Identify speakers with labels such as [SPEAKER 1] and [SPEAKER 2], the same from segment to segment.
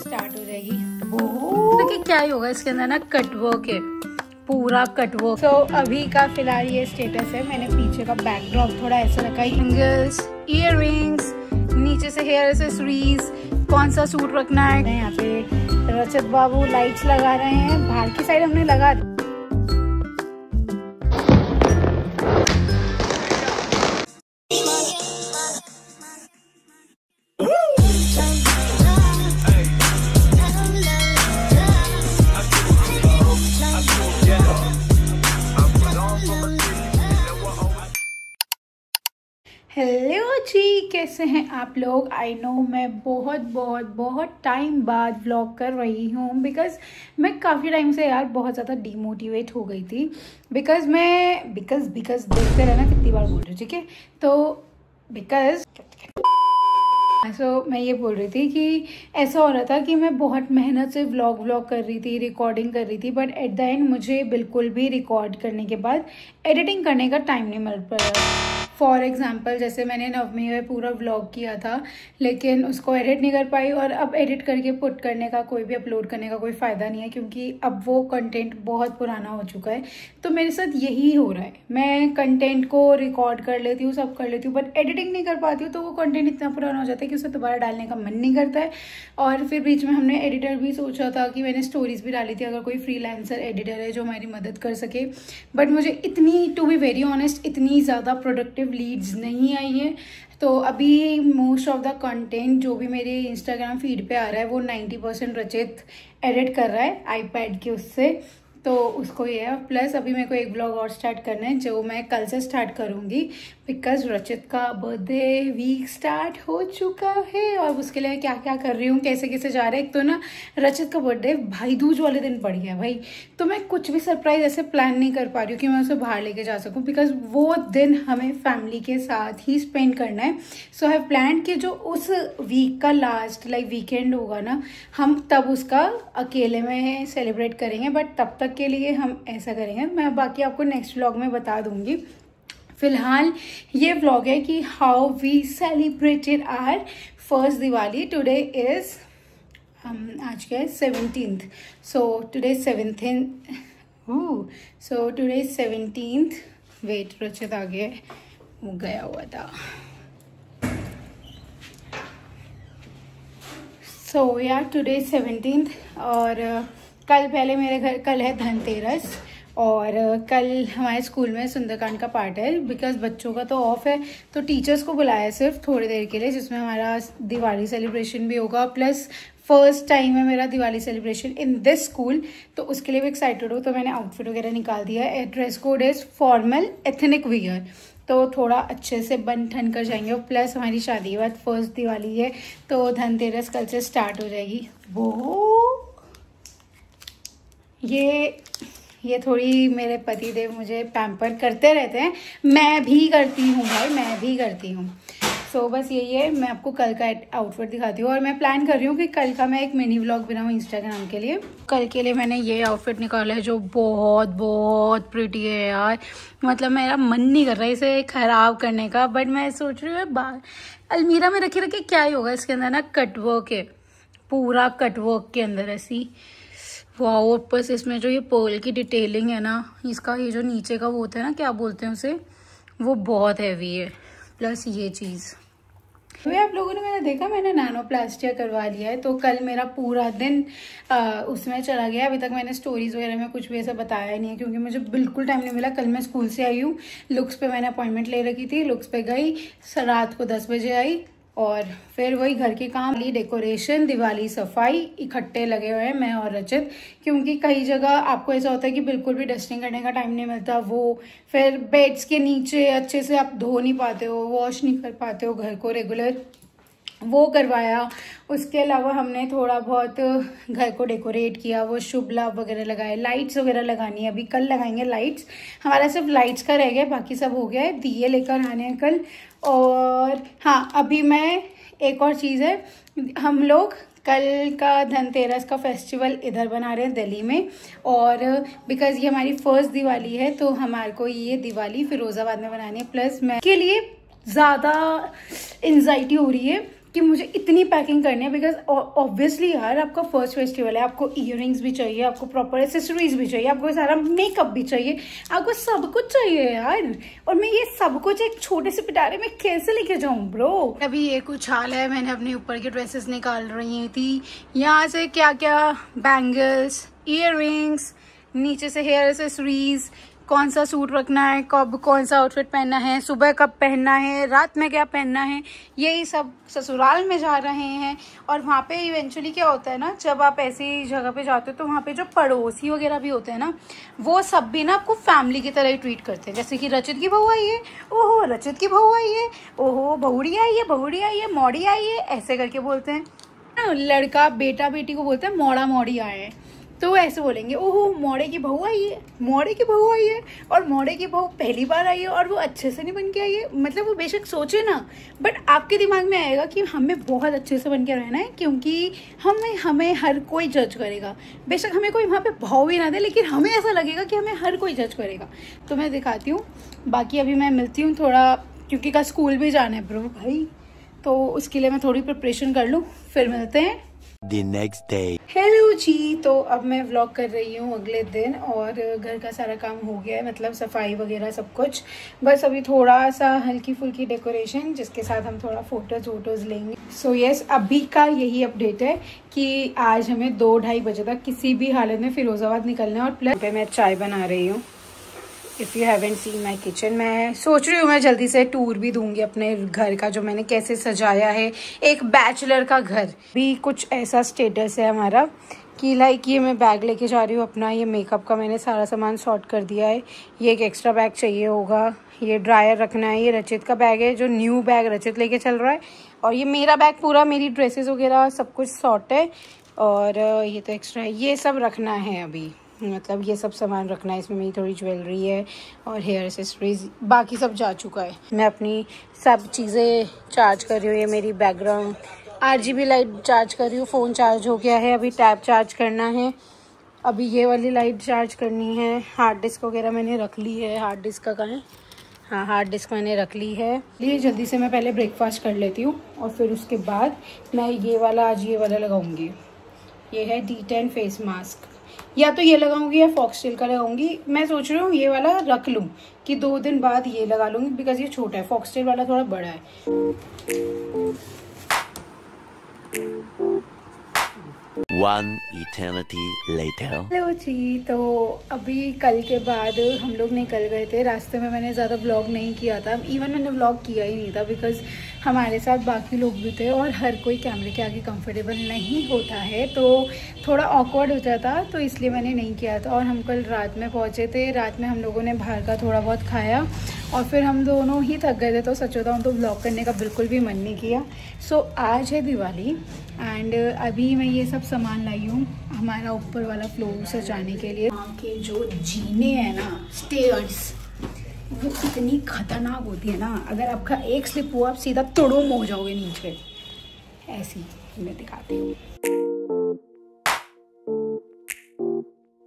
[SPEAKER 1] Start हो जाएगी। देखिए क्या ही होगा इसके अंदर ना, कटवर्क है, पूरा कटवर्क। तो अभी का फिलहाल ये स्टेटस है। मैंने पीछे का बैकड्रॉप थोड़ा ऐसा रखा, हैंगर्स, इयररिंग्स, नीचे से हेयर एक्सेसरीज, कौन सा सूट रखना है। यहाँ पे रचित बाबू लाइट्स लगा रहे हैं, बाहर की साइड हमने लगा दी। हेलो जी, कैसे हैं आप लोग। आई नो मैं बहुत टाइम बाद व्लॉग कर रही हूँ बिकॉज मैं काफ़ी टाइम से यार बहुत ज़्यादा डिमोटिवेट हो गई थी। बिकॉज देखते रहना कितनी बार बोल रही हूँ, ठीक है। तो मैं ये बोल रही थी कि ऐसा हो रहा था कि मैं बहुत मेहनत से व्लॉग कर रही थी, रिकॉर्डिंग कर रही थी, बट एट द एंड मुझे बिल्कुल भी रिकॉर्ड करने के बाद एडिटिंग करने का टाइम नहीं मिल पा रहा। फॉर एग्जाम्पल जैसे मैंने नवमी में पूरा व्लॉग किया था लेकिन उसको एडिट नहीं कर पाई, और अब एडिट करके पुट करने का, कोई भी अपलोड करने का कोई फ़ायदा नहीं है क्योंकि अब वो कंटेंट बहुत पुराना हो चुका है। तो मेरे साथ यही हो रहा है, मैं कंटेंट को रिकॉर्ड कर लेती हूँ, सब कर लेती हूँ, बट एडिटिंग नहीं कर पाती हूँ। तो वो कंटेंट इतना पुराना हो जाता है कि उसे दोबारा डालने का मन नहीं करता है। और फिर बीच में हमने एडिटर भी सोचा था कि मैंने स्टोरीज भी डाली थी, अगर कोई फ्रीलांसर एडिटर है जो हमारी मदद कर सके, बट मुझे इतनी, टू बी वेरी ऑनेस्ट, इतनी ज़्यादा प्रोडक्टिव लीड्स नहीं आई है। तो अभी मोस्ट ऑफ द कंटेंट जो भी मेरे इंस्टाग्राम फीड पे आ रहा है वो 90% रचित एडिट कर रहा है आईपैड के उससे, तो उसको ये है। प्लस अभी मेरे को एक ब्लॉग और स्टार्ट करना है जो मैं कल से स्टार्ट करूँगी बिकॉज रचित का बर्थडे वीक स्टार्ट हो चुका है और उसके लिए क्या क्या कर रही हूँ, कैसे कैसे जा रहे हैं। एक तो ना रचित का बर्थडे भाई दूज वाले दिन पड़ गया भाई, तो मैं कुछ भी सरप्राइज ऐसे प्लान नहीं कर पा रही हूँ कि मैं उसे बाहर लेके जा सकूँ बिकॉज वो दिन हमें फैमिली के साथ ही स्पेंड करना है। सो आई हैव प्लान कि जो उस वीक का लास्ट वीकेंड होगा ना, हम तब उसका अकेले में सेलिब्रेट करेंगे, बट तब तक के लिए हम ऐसा करेंगे, मैं बाकी आपको नेक्स्ट व्लॉग में बता दूंगी। फिलहाल ये व्लॉग है कि how we celebrated our first Diwali. Today is आज क्या है, 17th। So today 17th wait, रचित आ गया, वो गया हुआ था। सो यार टुडे 17th और कल पहले मेरे घर, कल है धनतेरस और कल हमारे स्कूल में सुंदरकांड का पार्ट है बिकॉज बच्चों का तो ऑफ है, तो टीचर्स को बुलाया है सिर्फ थोड़ी देर के लिए, जिसमें हमारा दिवाली सेलिब्रेशन भी होगा। प्लस फर्स्ट टाइम है मेरा Diwali celebration in this school, तो उसके लिए भी एक्साइटेड हूँ। तो मैंने आउटफिट वगैरह निकाल दिया है। Dress code is formal ethnic wear, तो थोड़ा अच्छे से बन ठन कर जाएंगे। और प्लस हमारी शादी के बाद फर्स्ट दिवाली है तो धनतेरस कल से स्टार्ट हो जाएगी। वो ये थोड़ी मेरे पति देव मुझे पैम्पर करते रहते हैं, मैं भी करती हूँ भाई, मैं भी करती हूँ। सो बस यही है, मैं आपको कल का आउटफिट दिखाती हूँ और मैं प्लान कर रही हूँ कि कल का मैं एक मिनी व्लॉग बनाऊँ इंस्टाग्राम के लिए। कल के लिए मैंने ये आउटफिट निकाला है जो बहुत प्रिटी है यार, मतलब मेरा मन नहीं कर रहा है इसे ख़राब करने का, बट मैं सोच रही हूँ अलमीरा में रखे क्या ही होगा। इसके अंदर ना कटवर्क है, पूरा कटवर्क के अंदर ऐसी वाह। ऊपर से इसमें जो ये पर्ल की डिटेलिंग है ना, इसका ये जो नीचे का वो होता है ना, क्या बोलते हैं उसे, वो बहुत हैवी है। प्लस ये चीज़ तो आप लोगों ने मैंने देखा मैंने नैनोप्लास्टिया करवा लिया है, तो कल मेरा पूरा दिन उसमें चला गया। अभी तक मैंने स्टोरीज वगैरह में कुछ भी ऐसा बताया नहीं है क्योंकि मुझे बिल्कुल टाइम नहीं मिला। कल मैं स्कूल से आई हूँ, लुक्स पे मैंने अपॉइंटमेंट ले रखी थी, लुक्स पे गई, रात को 10 बजे आई और फिर वही घर के काम, डेकोरेशन, दिवाली सफाई इकट्ठे लगे हुए हैं मैं और रचित, क्योंकि कई जगह आपको ऐसा होता है कि बिल्कुल भी डस्टिंग करने का टाइम नहीं मिलता। वो फिर बेड्स के नीचे अच्छे से आप धो नहीं पाते हो, वॉश नहीं कर पाते हो घर को रेगुलर, वो करवाया। उसके अलावा हमने थोड़ा बहुत घर को डेकोरेट किया, वो शुभ लाभ वगैरह लगाए, लाइट्स वगैरह लगानी है, अभी कल लगाएंगे लाइट्स। हमारा सिर्फ लाइट्स का रह गया, बाकी सब हो गया है। दिए लेकर आने हैं कल। और हाँ, अभी मैं एक और चीज़ है, हम लोग कल का धनतेरस का फेस्टिवल इधर बना रहे हैं दिल्ली में, और बिकॉज ये हमारी फर्स्ट दिवाली है तो हमारे को ये दिवाली फिरोजाबाद में बनानी है। प्लस मैं के लिए ज़्यादा एंजाइटी हो रही है कि मुझे इतनी पैकिंग करनी है, बिकॉज ऑब्वियसली यार आपका फर्स्ट फेस्टिवल है, आपको इयररिंग्स भी चाहिए, आपको प्रॉपर एसेसरीज भी चाहिए, आपको सारा मेकअप भी चाहिए, आपको सब कुछ चाहिए यार। और मैं ये सब कुछ एक छोटे से पिटारे में कैसे लेके जाऊं ब्रो। अभी ये कुछ हाल है, मैंने अपने ऊपर की ड्रेसेस निकाल रही थी, यहाँ से क्या क्या बैंगल्स, इयररिंग्स, नीचे से हेयर एसेसरीज, कौन सा सूट रखना है, कब कौन सा आउटफिट पहनना है, सुबह कब पहनना है, रात में क्या पहनना है, यही सब ससुराल में जा रहे हैं। और वहाँ पे इवेंचुअली क्या होता है ना, जब आप ऐसी जगह पे जाते हो तो वहाँ पे जो पड़ोसी वगैरह भी होते हैं ना, वो सब भी ना आपको फैमिली की तरह ही ट्रीट करते हैं। जैसे कि रचित की बहू आई है, ओहो रचित की बहू आई है, ओहो बहुड़ी आई है, बहुड़ी आई है, मौड़ी आई है, ऐसे करके बोलते हैं। लड़का बेटा बेटी को बोलते हैं मौड़ा मौड़ी आए हैं, तो ऐसे बोलेंगे ओहो मोड़े की बहू आई है, मोड़े की बहू आई है। और मोड़े की बहू पहली बार आई है और वो अच्छे से नहीं बन के आई है, मतलब वो बेशक सोचे ना, बट आपके दिमाग में आएगा कि हमें बहुत अच्छे से बन के रहना है, क्योंकि हमें हर कोई जज करेगा। बेशक हमें कोई वहाँ पे भाव भी ना दे, लेकिन हमें ऐसा लगेगा कि हमें हर कोई जज करेगा। तो मैं दिखाती हूँ, बाकी अभी मैं मिलती हूँ थोड़ा, क्योंकि कल स्कूल भी जाना है ब्रो भाई, तो उसके लिए मैं थोड़ी प्रिपरेशन कर लूँ, फिर मिलते हैं।
[SPEAKER 2] The next day.
[SPEAKER 1] हेलो जी, तो अब मैं व्लॉग कर रही हूँ अगले दिन, और घर का सारा काम हो गया है, मतलब सफाई वगैरह सब कुछ, बस अभी थोड़ा सा हल्की फुल्की डेकोरेशन, जिसके साथ हम थोड़ा फोटोज लेंगे। सो यस, अभी का यही अपडेट है कि आज हमें 2-2:30 बजे तक किसी भी हालत में फिरोजाबाद निकलना है। और प्लस पे मैं चाय बना रही हूँ। If you haven't seen my kitchen, मैं सोच रही हूँ मैं जल्दी से टूर भी दूंगी अपने घर का, जो मैंने कैसे सजाया है, एक बैचलर का घर। भी कुछ ऐसा स्टेटस है हमारा कि लाइक ये मैं बैग लेके जा रही हूँ अपना, ये मेकअप का मैंने सारा सामान सॉर्ट कर दिया है, ये एक एक्स्ट्रा बैग चाहिए होगा, ये ड्रायर रखना है, ये रचित का बैग है, जो न्यू बैग रचित लेके चल रहा है, और ये मेरा बैग पूरा, मेरी ड्रेसेस वगैरह सब कुछ सॉर्ट है, और ये तो एक्स्ट्रा है, ये सब रखना है अभी, मतलब ये सब सामान रखना है। इसमें मेरी थोड़ी ज्वेलरी है और हेयर एक्सेसरीज, बाकी सब जा चुका है। मैं अपनी सब चीज़ें चार्ज कर रही हूँ, ये मेरी बैकग्राउंड RGB लाइट चार्ज कर रही हूँ, फ़ोन चार्ज हो गया है, अभी टैब चार्ज करना है, अभी ये वाली लाइट चार्ज करनी है, हार्ड डिस्क वगैरह मैंने रख ली है, हार्ड डिस्क का कहाँ है, हाँ हार्ड डिस्क मैंने रख ली है। ये जल्दी से मैं पहले ब्रेकफास्ट कर लेती हूँ, और फिर उसके बाद मैं ये वाला आज ये वाला लगाऊंगी, ये है D10 फेस मास्क, या तो ये लगाऊंगी या फॉक्सटेल का लगाऊंगी। मैं सोच रही हूँ ये वाला रख लूँ कि 2 दिन बाद ये लगा लूँगी, बिकॉज ये छोटा है, फॉक्सटेल वाला थोड़ा बड़ा है।
[SPEAKER 2] One eternity later.
[SPEAKER 1] हेलो जी, तो अभी कल के बाद हम लोग निकल गए थे। रास्ते में मैंने ज़्यादा व्लॉग नहीं किया था, इवन मैंने व्लॉग किया ही नहीं था, बिकॉज हमारे साथ बाकी लोग भी थे और हर कोई कैमरे के आगे कंफर्टेबल नहीं होता है, तो थोड़ा ऑकवर्ड हो जाता, तो इसलिए मैंने नहीं किया था। और हम कल रात में पहुँचे थे, रात में हम लोगों ने बाहर का थोड़ा बहुत खाया, और फिर हम दोनों ही थक गए थे, तो सच बताऊँ तो व्लॉग करने का बिल्कुल भी मन नहीं किया। सो आज है दिवाली, एंड अभी मैं ये सब सामान लाई हूँ हमारा ऊपर वाला फ्लोर सजाने के लिए। वहाँ के जो जीने हैं ना, स्टेयर्स, वो इतनी खतरनाक होती है ना, अगर आपका एक स्लिप हुआ आप सीधा तुड़ुम हो जाओगे नीचे, ऐसी मैं दिखाती हूँ।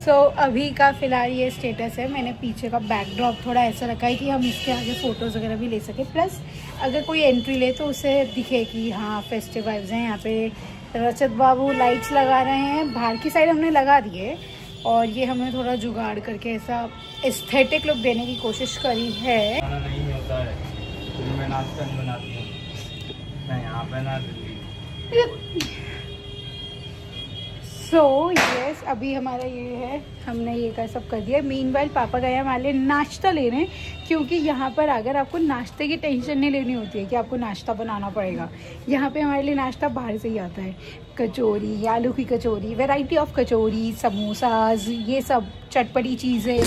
[SPEAKER 1] सो अभी का फ़िलहाल ये स्टेटस है। मैंने पीछे का बैकड्रॉप थोड़ा ऐसा रखा है कि हम इसके आगे फ़ोटोज़ वगैरह भी ले सकें, प्लस अगर कोई एंट्री ले तो उसे दिखे कि हाँ फेस्टिव वाइब्स हैं यहाँ पे। रचित बाबू लाइट्स लगा रहे हैं, बाहर की साइड हमने लगा दिए, और ये हमने थोड़ा जुगाड़ करके ऐसा एस्थेटिक लुक देने की कोशिश करी है।
[SPEAKER 3] नहीं होता है, मैं नाश्ता नहीं बनाती हूँ, मैं यहाँ पे ना
[SPEAKER 1] सो यस, अभी हमारा ये है, हमने ये का सब कर दिया। मीनवाइल पापा गए हमारे लिए नाश्ता लेने, क्योंकि यहाँ पर अगर आपको नाश्ते की टेंशन नहीं लेनी होती है कि आपको नाश्ता बनाना पड़ेगा, यहाँ पे हमारे लिए नाश्ता बाहर से ही आता है। कचौरी, आलू की कचौरी, वैरायटी ऑफ कचौरी, समोसाज, ये सब चटपटी चीज़ें।